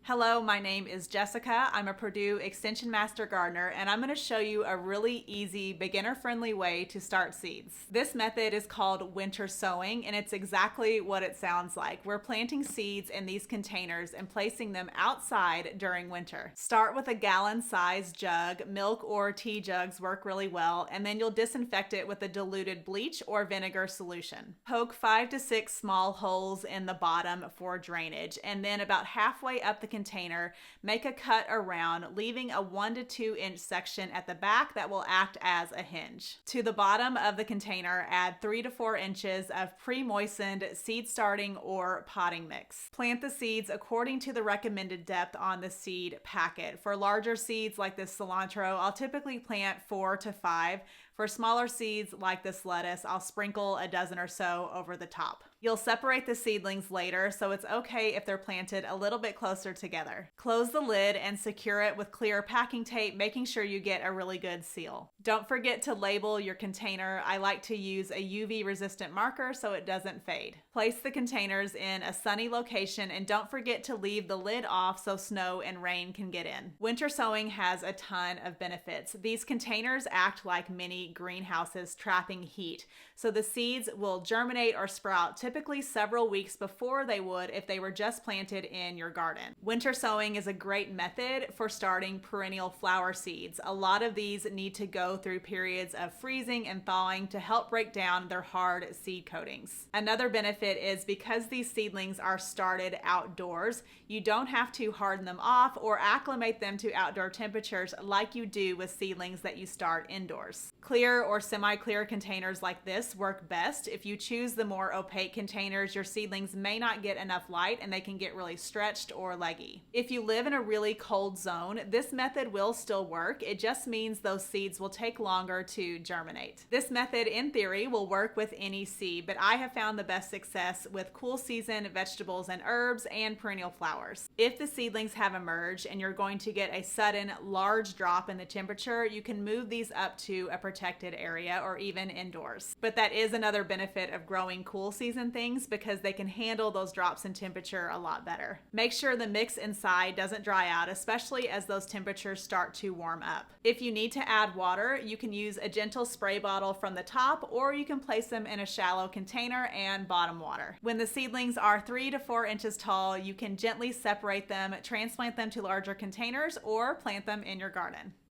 Hello, my name is Jessica. I'm a Purdue Extension Master Gardener, and I'm going to show you a really easy, beginner-friendly way to start seeds. This method is called winter sowing, and it's exactly what it sounds like. We're planting seeds in these containers and placing them outside during winter. Start with a gallon-sized jug. Milk or tea jugs work really well, and then you'll disinfect it with a diluted bleach or vinegar solution. Poke 5 to 6 small holes in the bottom for drainage, and then about halfway up the container, make a cut around, leaving a 1 to 2 inch section at the back that will act as a hinge. To the bottom of the container, add 3 to 4 inches of pre-moistened seed starting or potting mix. Plant the seeds according to the recommended depth on the seed packet. For larger seeds like this cilantro, I'll typically plant 4 to 5. For smaller seeds like this lettuce, I'll sprinkle a dozen or so over the top. You'll separate the seedlings later, so it's okay if they're planted a little bit closer together. Close the lid and secure it with clear packing tape, making sure you get a really good seal. Don't forget to label your container. I like to use a UV resistant marker so it doesn't fade. Place the containers in a sunny location and don't forget to leave the lid off so snow and rain can get in. Winter sowing has a ton of benefits. These containers act like mini greenhouses trapping heat, so the seeds will germinate or sprout typically several weeks before they would if they were just planted in your garden. Winter sowing is a great method for starting perennial flower seeds. A lot of these need to go through periods of freezing and thawing to help break down their hard seed coatings. Another benefit is because these seedlings are started outdoors, you don't have to harden them off or acclimate them to outdoor temperatures like you do with seedlings that you start indoors. Clear or semi-clear containers like this work best. If you choose the more opaque containers, your seedlings may not get enough light and they can get really stretched or leggy. If you live in a really cold zone, this method will still work. It just means those seeds will take longer to germinate. This method, in theory, will work with any seed, but I have found the best success with cool season vegetables and herbs and perennial flowers. If the seedlings have emerged and you're going to get a sudden large drop in the temperature, you can move these up to a protected area or even indoors. But that is another benefit of growing cool season things because they can handle those drops in temperature a lot better. Make sure the mix inside doesn't dry out, especially as those temperatures start to warm up. If you need to add water, you can use a gentle spray bottle from the top, or you can place them in a shallow container and bottom water. When the seedlings are 3 to 4 inches tall, you can gently separate them, transplant them to larger containers, or plant them in your garden.